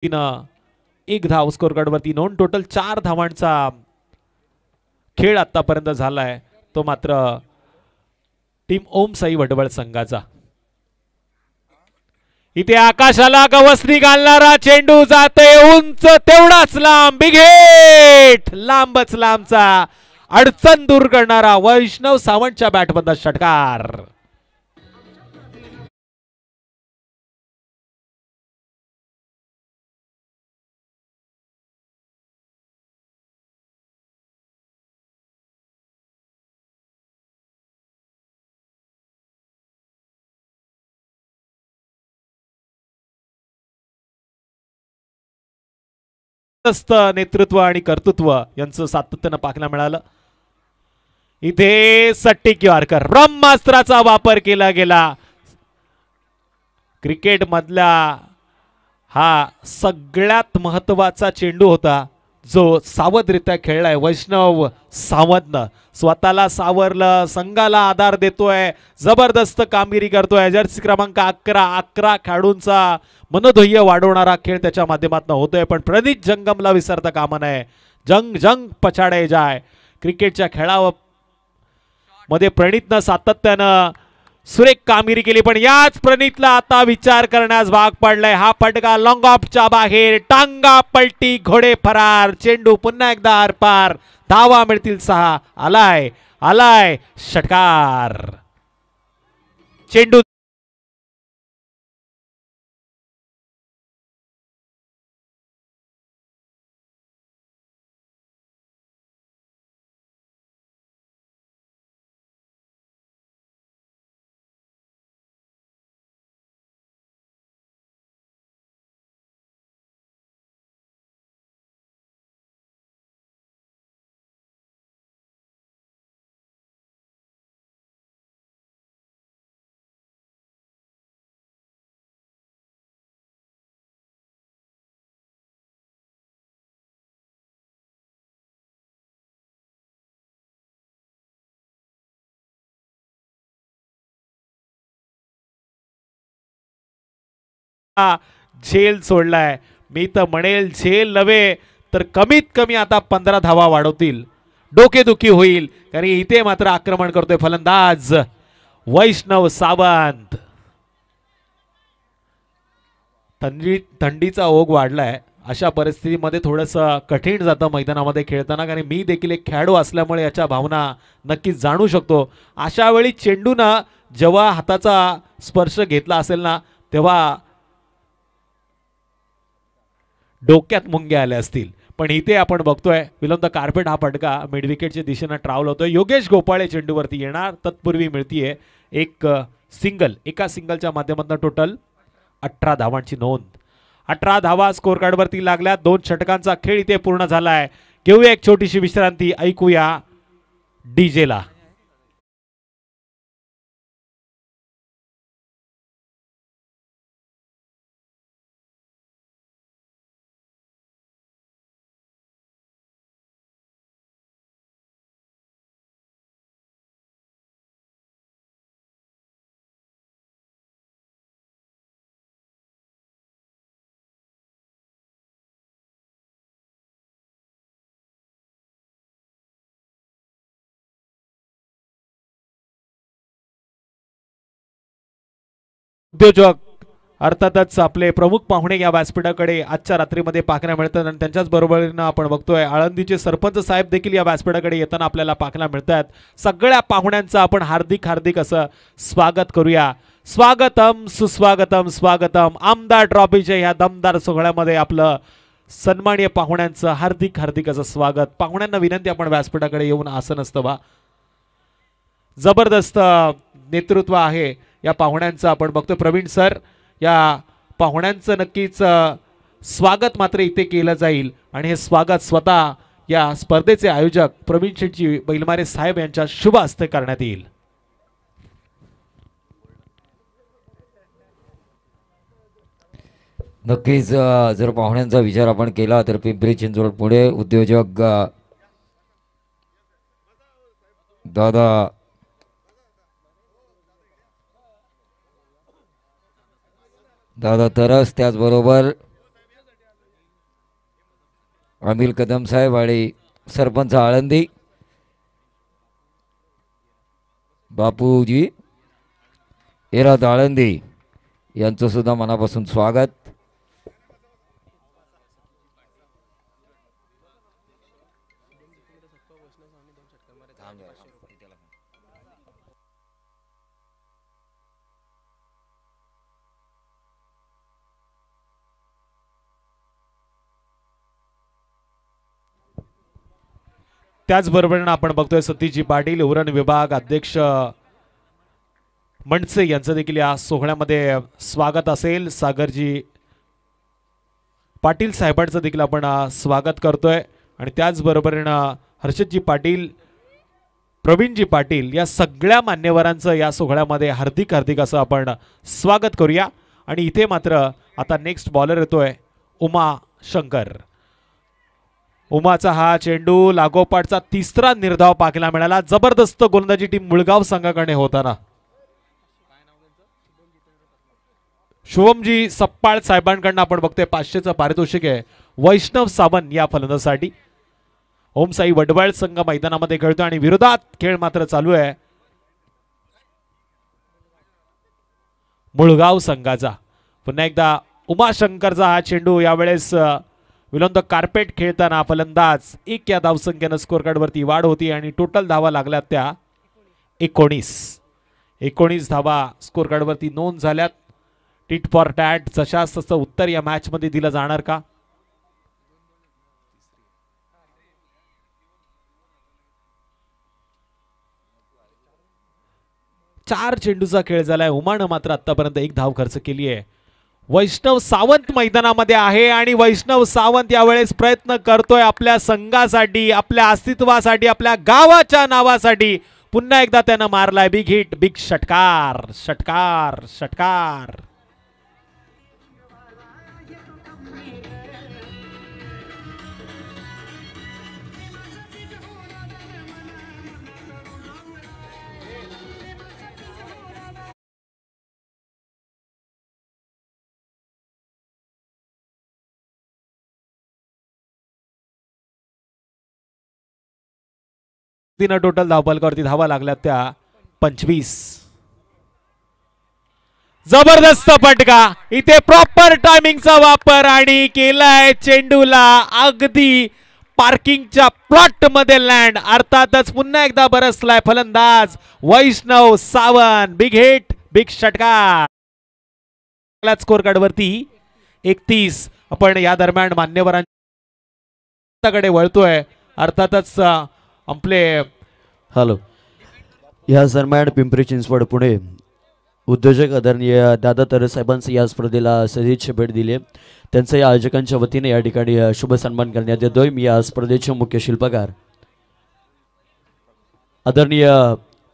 एक धाव score card वरती नोंद. टोटल 4 धावांचा खेळ आतापर्यंत झालाय, तो मात्र टीम ओम साई वडवळ संघाचा. इथे आकाशाला गवसणी घालणारा चेंडू जाते उंच तेवढाच लांब. बिग हिट, लांबच लांबचा अडचण दूर करणारा वैष्णव सावंतच्या बॅटमधला षटकार. नेतृत्व आणि कर्तृत्व यांचं सातत्यानं पाहायला मिळालं. इथे सट्टी यॉर्कर ब्रह्मास्त्राचा वापर केला गेला. क्रिकेट मधला हा सगळ्यात महत्वाचा चेंडू होता जो सावधरित्या खेळलाय वैष्णव सावंतनं. स्वतःला सावरलं, संघाला आधार देतोय, जबरदस्त कामगिरी करतोय. जर्सी क्रमांक 11 खेळाडूंचा मनोधैर्य वाढवणारा खेळ त्याच्या माध्यमातून होतोय. पण प्रणित जंगमला विसरता कामा नये. जंग जंग पछाडे जाय. क्रिकेटच्या खेळामध्ये प्रणितनं सातत्यानं सुरेख कामगिरी केली, पण याच प्रणितला आता विचार करण्यास भाग पडलाय. हा फटका लॉंग ऑफच्या बाहेर, टांगा पलटी, घोडे फरार. चेंडू पुन्हा एकदा आरपार, धावा मिळतील 6. आलाय आलाय षटकार. चेंडू झेल सोडलाय. मी तर म्हणेल झेल नव्हे तर कमीत कमी आता 15 धावा वाढवतील. डोकेदुखी होईल, कारण इथे मात्र आक्रमण करतोय फलंदाज वैष्णव सावंत. थंडीचा ओघ वाढलाय. अशा परिस्थितीमध्ये थोडंसं कठीण जातं मैदानामध्ये खेळताना, कारण मी देखील एक खेळाडू असल्यामुळे याच्या भावना नक्कीच जाणू शकतो. अशा वेळी चेंडूनं जेव्हा हाताचा स्पर्श घेतला असेल ना, तेव्हा डोक्यात मुंग्या आल्या असतील. पण इथे आपण बघतोय विलंब कार्पेट हा फटका मिड विकेटच्या दिशेने ट्रॅव्हल होतोय. योगेश गोपाळे चेंडूवरती येणार. तत्पूर्वी मिळतीये एक सिंगल. एका सिंगलच्या माध्यमातून टोटल 18 धावांची नोंद. 18 धावा स्कोर कार्डवरती लागल्या. 2 षटकांचा खेळ इथे पूर्ण झालाय. घेऊया एक छोटीशी विश्रांती. ऐकूया डीजेला. उद्योजक अर्थातच आपले प्रमुख पाहुणे या व्यासपीठाकडे आजच्या रात्रीमध्ये पाहायला मिळतात, आणि त्यांच्याच बरोबरीनं आपण बघतोय आळंदीचे सरपंच साहेब देखील या व्यासपीठाकडे येताना आपल्याला पाहायला मिळतात. सगळ्या पाहुण्यांचं आपण हार्दिक हार्दिक असं स्वागत करूया. स्वागतम सुस्वागतम स्वागतम. आमदार ट्रॉफीच्या ह्या दमदार सोहळ्यामध्ये आपलं सन्माननीय पाहुण्यांचं हार्दिक हार्दिक असं स्वागत. पाहुण्यांना विनंती, आपण व्यासपीठाकडे येऊन आसन असतं. जबरदस्त नेतृत्व आहे या पाहुण्यांचं. आपण बघतोय प्रवीण सर, या पाहुण्यांचं नक्कीच स्वागत मात्र इथे केलं जाईल, आणि हे स्वागत स्वतः या स्पर्धेचे आयोजक प्रवीण शेटजी बैलमारे साहेब यांच्या शुभ हस्ते करण्यात येईल. नक्कीच जर पाहुण्यांचा विचार आपण केला तर पिंपरी चिंचवड पुढे उद्योजक दादा तरस, त्याचबरोबर अनिल कदम साहेब आणि सरपंच आळंदी बापूजी एरात आळंदी यांचं सुद्धा मनापासून स्वागत. त्याचबरोबर आपण बघतोय सतीशजी पाटील उरण विभाग अध्यक्ष मनसे यांचं देखील या सोहळ्यामध्ये स्वागत असेल. सागरजी पाटील साहेबांचं देखील आपण स्वागत करतोय आणि त्याचबरोबर हर्षदजी पाटील, प्रवीणजी पाटील या सगळ्या मान्यवरांचं या सोहळ्यामध्ये हार्दिक हार्दिक असं आपण स्वागत करूया. आणि इथे मात्र आता नेक्स्ट बॉलर येतोय उमा शंकर. उमाचा हा चेंडू लागोपाठचा तिसरा निर्धाव पाहायला मिळाला. जबरदस्त गोलंदाजी टीम मुळगाव संघाकडे होताना शुभमजी सप्पाळ साहेबांकडनं आपण बघतोय 500चं पारितोषिक आहे वैष्णव सावंत या फलंदाजासाठी. ओमसाई वडवळ संघ मैदानामध्ये खेळतो आणि विरोधात खेळ मात्र चालू आहे मुळगाव संघाचा. पुन्हा एकदा उमाशंकरचा हा चेंडू यावेळेस विलंद कार्पेट खेळताना फलंदाज 1 या धावसंख्येनं स्कोर कार्डवरती वाढ होती आणि टोटल धावा लागल्यात त्या 19 धावा स्कोर कार्डवरती नोंद झाल्यात. टिट फॉर टॅट जशास तसं उत्तर या मॅच मध्ये दिलं जाणार का? चार चेंडूचा खेळ झालाय. उमानं मात्र आतापर्यंत 1 धाव खर्च केली आहे. वैष्णव सावंत मैदानामध्ये आहे आणि वैष्णव सावंत यावेळेस प्रयत्न करतोय आपल्या संघासाठी, आपल्या अस्तित्वासाठी, आपल्या गावाच्या नावासाठी. पुन्हा एकदा त्यानं मारलाय बिग हिट, बिग षटकार षटकार षटकार. तिनं टोटल धावफलकावरती धावा लागल्यात त्या 25. जबरदस्त फटका इथे प्रॉपर टायमिंगचा वापर आणि केलाय चेंडूला अगदी पार्किंगच्या प्लॉट मध्ये लँड. अर्थातच पुन्हा एकदा बरसलाय फलंदाज वैष्णव सावंत. बिग हिट, बिग षटकार. स्कोर कार्डवरती 31. आपण या दरम्यान मान्यवरांकडे वळतोय. अर्थातच आपले हॅलो या दरम्यान पिंपरी चिंचवड पुणे उद्योजक आदरणीय दादा तरस साहेबांचं या स्पर्धेला सदिच्छा भेट दिली. त्यांचं या आयोजकांच्या वतीने या ठिकाणी शुभ सन्मान करण्यात येतोय. मी या स्पर्धेचे मुख्य शिल्पकार आदरणीय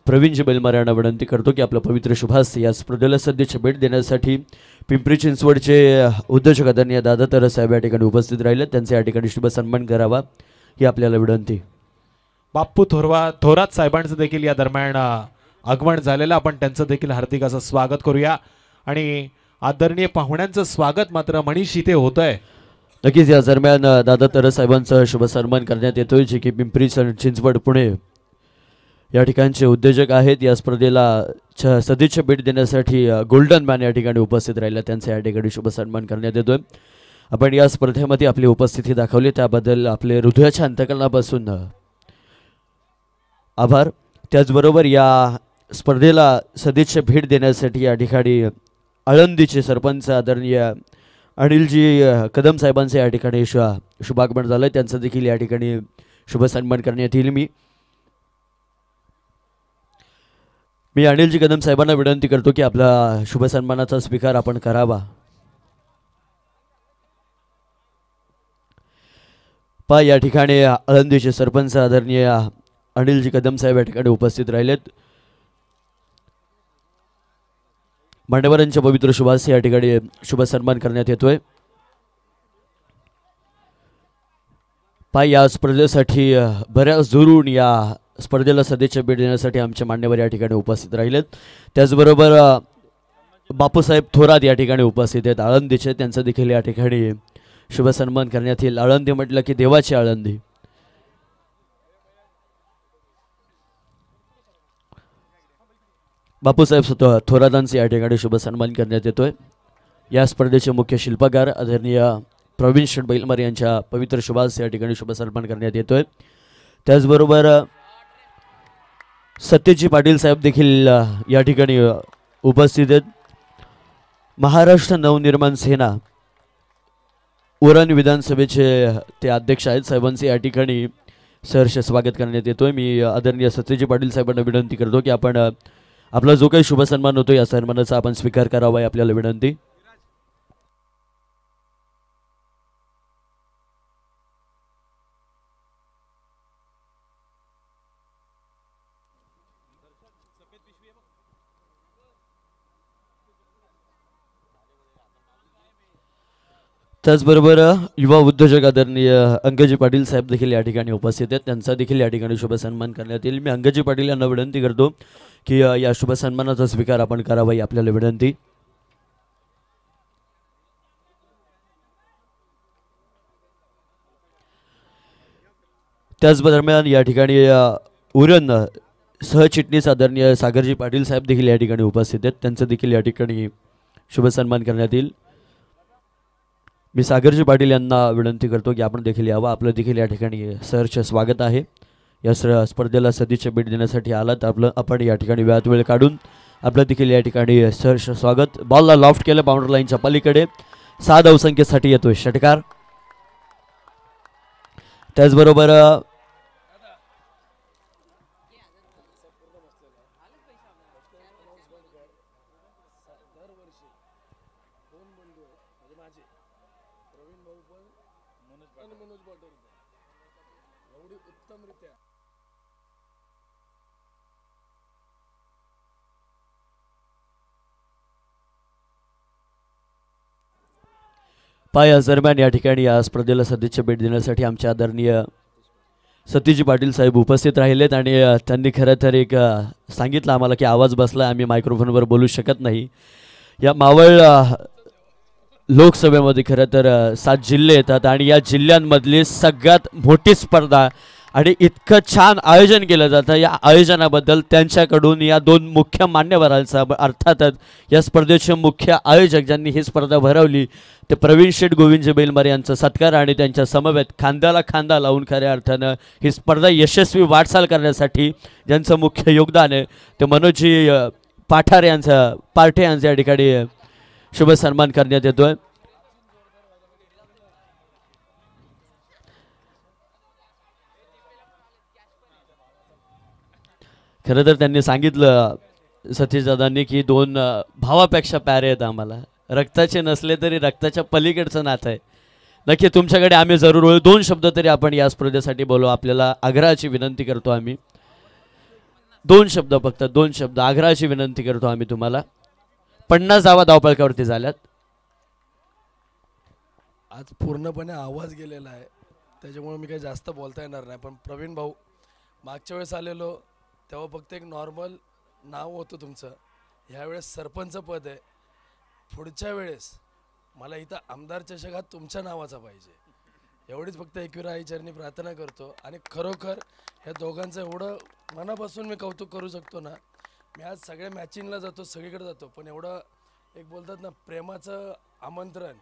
प्रवीणजी बेलमार यांना विनंती करतो की आपलं पवित्र शुभास्ते या स्पर्धेला सदिच्छा भेट देण्यासाठी पिंपरी चिंचवडचे उद्योजक आदरणीय दादा तरस साहेब या ठिकाणी उपस्थित राहिले. त्यांचा या ठिकाणी शुभ सन्मान करावा ही आपल्याला विनंती. बाप्पू थोरात साहेबांचं देखील या दरम्यान आगमन झालेलं. आपण त्यांचं देखील हार्दिक असं स्वागत करूया आणि आदरणीय पाहुण्यांचं स्वागत मात्र मनीष इथे होत आहे. नक्कीच या दरम्यान दादा तरस साहेबांचा शुभ सन्मान करण्यात येतोय जे की पिंपरी चिंचवड पुणे या ठिकाणचे उद्योजक आहेत. या स्पर्धेला सदिच्छा भेट देण्यासाठी गोल्डन मॅन या ठिकाणी उपस्थित राहिला. त्यांचा या ठिकाणी शुभ सन्मान करण्यात येतोय. आपण या स्पर्धेमध्ये आपली उपस्थिती दाखवली त्याबद्दल आपले हृदयाच्या अंतकरणापासून आभार. त्याचबरोबर या स्पर्धेला सदिच्छा भेट देण्यासाठी या ठिकाणी आळंदीचे सरपंच आदरणीय अनिलजी कदम साहेबांचे या ठिकाणी शुभागमन झालं. त्यांचं देखील या ठिकाणी शुभ सन्मान करण्यात येईल. मी अनिलजी कदम साहेबांना विनंती करतो की आपला शुभ सन्मानाचा स्वीकार आपण करावा. या ठिकाणी आळंदीचे सरपंच आदरणीय अनिलजी कदम साहेब या ठिकाणी उपस्थित राहिलेत. मान्यवरांच्या पवित्र शुभास या ठिकाणी शुभ सन्मान करण्यात येतोय. या स्पर्धेसाठी बऱ्याच दुरून या स्पर्धेला सदिच्छा भेट देण्यासाठी आमचे मान्यवर या ठिकाणी उपस्थित राहिलेत. त्याचबरोबर बापूसाहेब थोरात या ठिकाणी उपस्थित आहेत आळंदीचे. त्यांचं देखील या ठिकाणी शुभ सन्मान करण्यात येईल. आळंदी म्हटलं की देवाची आळंदी. बापूसाहेब थोरातांचे या ठिकाणी शुभ सन्मान करण्यात येतोय. या स्पर्धेचे मुख्य शिल्पकार आदरणीय प्रवीण शेठ बैलमारे यांच्या पवित्र शुभास या ठिकाणी शुभ सन्मान करण्यात येतोय. त्याचबरोबर सत्यजी पाटील साहेब देखील या ठिकाणी उपस्थित आहेत. महाराष्ट्र नवनिर्माण सेना उरण विधानसभेचे ते अध्यक्ष आहेत. साहेबांचे या ठिकाणी सहर्ष स्वागत करण्यात येतोय. मी आदरणीय सत्यजी पाटील साहेबांना विनंती करतो की आपण आपला जो काही शुभ सन्मान होतो या सन्मानाचा आपण स्वीकार करावा आहे आपल्याला विनंती. त्याचबरोबर युवा उद्योजक आदरणीय अंगजी पाटील साहेब देखील या ठिकाणी उपस्थित आहेत. त्यांचा देखील या ठिकाणी शुभ सन्मान करण्यात येईल. मी अंगजी पाटील यांना विनंती करतो की या शुभ सन्मानाचा स्वीकार आपण करावा ही आपल्याला विनंती. त्याच दरम्यान या ठिकाणी उरण सहचिटणीस आदरणीय सागरजी पाटील साहेब देखील या ठिकाणी उपस्थित आहेत. त्यांचं देखील या ठिकाणी शुभ सन्मान करण्यात येईल. मी सागरजी पाटील यांना विनंती करतो की आपण देखील यावं. आपलं देखील या ठिकाणी सहर्ष स्वागत आहे. या स्पर्धेला सदिच्छा भेट देण्यासाठी आलात आपण या ठिकाणी वेळात वेळ काढून आपलं देखील या ठिकाणी सहर्ष स्वागत. बॉलला लॉफ्ट केलं बाउंड्री लाईनच्या पलीकडे. 6 धावसंख्येसाठी येतोय षटकार. त्याचबरोबर दरम्यान या ठिकाणी या स्पर्धेला सदिच्छा भेट देण्यासाठी आमचे आदरणीय सतीजी पाटील साहेब उपस्थित राहिलेत आणि त्यांनी खरं तर एक सांगितलं आम्हाला की आवाज बसला, आम्ही मायक्रोफोनवर बोलू शकत नाही. या मावळ लोकसभेमध्ये खरं तर 7 जिल्हे येतात आणि या जिल्ह्यांमधली सगळ्यात मोठी स्पर्धा आणि इतकं छान आयोजन केलं जातं. या आयोजनाबद्दल त्यांच्याकडून या 2 मुख्य मान्यवरांचा अर्थातच या स्पर्धेचे मुख्य आयोजक ज्यांनी ही स्पर्धा भरवली ते प्रवीण शेठ गोविंदजी बैलमारे यांचा सत्कार आणि त्यांच्या समवेत खांद्याला खांदा लावून खऱ्या अर्थानं ही स्पर्धा यशस्वी वाटचाल करण्यासाठी ज्यांचं मुख्य योगदान आहे ते मनोजी पाठारे यांचा या ठिकाणी शुभ सन्मान करण्यात येतोय. खरं तर त्यांनी सांगितलं सतीशदादांनी की 2 भावापेक्षा प्यारे आहेत आम्हाला. रक्ताचे नसले तरी रक्ताच्या पलीकडचं नातं आहे. नक्की तुमच्याकडे आम्ही जरूर होईल. 2 शब्द तरी आपण या स्पर्धेसाठी बोलू. आपल्याला आग्रहाची विनंती करतो आम्ही. 2 शब्द फक्त 2 शब्द आग्रहाची विनंती करतो आम्ही तुम्हाला. 50 धावा धावपळकावरती झाल्यात. आज पूर्णपणे आवाज गेलेला आहे त्याच्यामुळे मी काही जास्त बोलता येणार नाही. पण प्रवीण भाऊ मागच्या वेळेस आलेलो तेव्हा फक्त एक नॉर्मल नाव होतं तुमचं. ह्यावेळेस सरपंच पद आहे. पुढच्या वेळेस मला इथं आमदार चषक हा तुमच्या नावाचा पाहिजे एवढीच फक्त एकविरा आईचरणी प्रार्थना करतो. आणि खरोखर ह्या दोघांचं एवढं मनापासून मी कौतुक करू शकतो ना. मी आज सगळ्या मॅचिंगला जातो सगळीकडे जातो पण एवढं एक बोलतात ना प्रेमाचं आमंत्रण.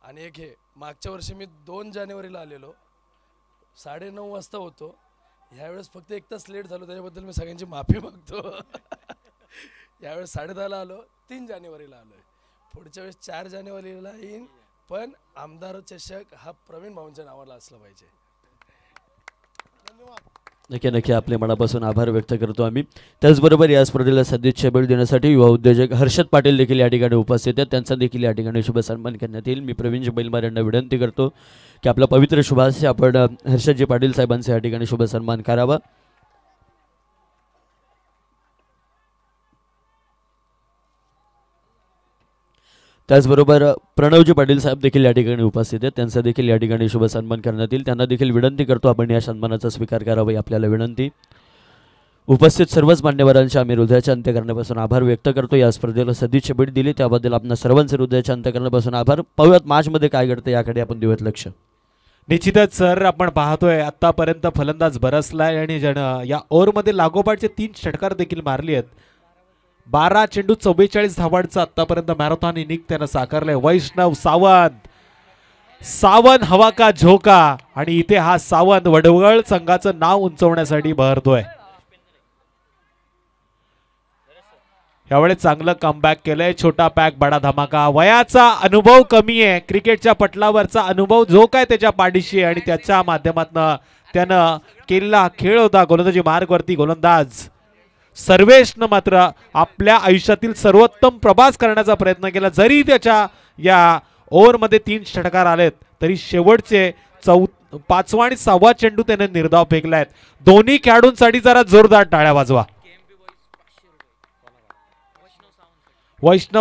आणि एक हे मागच्या वर्षी मी 2 जानेवारीला आलेलो 9:30 वाजता होतो. ह्यावेळेस फक्त 1 तास लेट झालो त्याच्याबद्दल मी सगळ्यांची माफी मागतो. यावेळेस 10:30ला आलो 3 जानेवारीला आलो आहे. पुढच्या वेळेस 4 जानेवारीला येईन पण आमदार चषक हा प्रवीण भाऊंच्या नावाला असला पाहिजे. नक्की आपले मनापासून आभार व्यक्त करतो आम्ही. त्याचबरोबर या स्पर्धेला सदिच्छा भेट देण्यासाठी युवा उद्योजक हर्षद पाटील देखील या ठिकाणी उपस्थित आहेत. त्यांचा देखील या ठिकाणी शुभ सन्मान करण्यात येईल. मी प्रवीणजी बैलमारे यांना विनंती करतो की आपला पवित्र शुभाशय आपण हर्षदजी पाटील साहेबांचा या ठिकाणी शुभ सन्मान करावा. त्याचबरोबर प्रणवजी पाटील साहेब देखील या ठिकाणी उपस्थित आहेत. त्यांचा देखील या ठिकाणी शुभ सन्मान करण्यात येईल. त्यांना देखील विनंती करतो आपण या सन्मानाचा स्वीकार करावा आपल्याला विनंती. उपस्थित सर्वच मान्यवरांचे आम्ही हृदयाच्या अंत्यकरणापासून आभार व्यक्त करतो. या स्पर्धेला सदिच्छा भेट दिली त्याबद्दल आपल्या सर्वांचे हृदयाच्या अंत्यकरणापासून आभार. पाहूयात मॅचमध्ये काय घडतं याकडे आपण देऊयात लक्ष. निश्चितच सर, आपण पाहतोय आतापर्यंत फलंदाज बरसलाय आणि या ओव्हरमध्ये लागोपाठचे 3 षटकार देखील मारली आहेत. 12 चेंडू 44 धावांचं आतापर्यंत मॅरेथॉन इनिंग त्यानं साकारलंय. वैष्णव सावंत, सावंत हवा का झोका, आणि इथे हा सावंत वडवळ संघाचं नाव उंचवण्यासाठी बहरतोय. यावेळी चांगलं कमबॅक केलंय. छोटा पॅक बडा धमाका. वयाचा अनुभव कमी आहे, क्रिकेटच्या पटलावरचा अनुभव जो काय त्याच्या पाठीशी आहे आणि त्याच्या माध्यमातून त्यानं केलेला खेळ होता. गोलंदाजी मार्गवरती गोलंदाज सर्वेशनं मात्र आपल्या आयुष्यातील सर्वोत्तम प्रवास करण्याचा प्रयत्न केला. जरी त्याच्या या ओव्हरमध्ये 3 षटकार आलेत तरी शेवटचे 5वा आणि 6वा चेंडू त्याने निर्धाव फेकलायत. दोन्ही खेळाडूंसाठी जरा जोरदार टाळ्या वाजवा. वैष्णव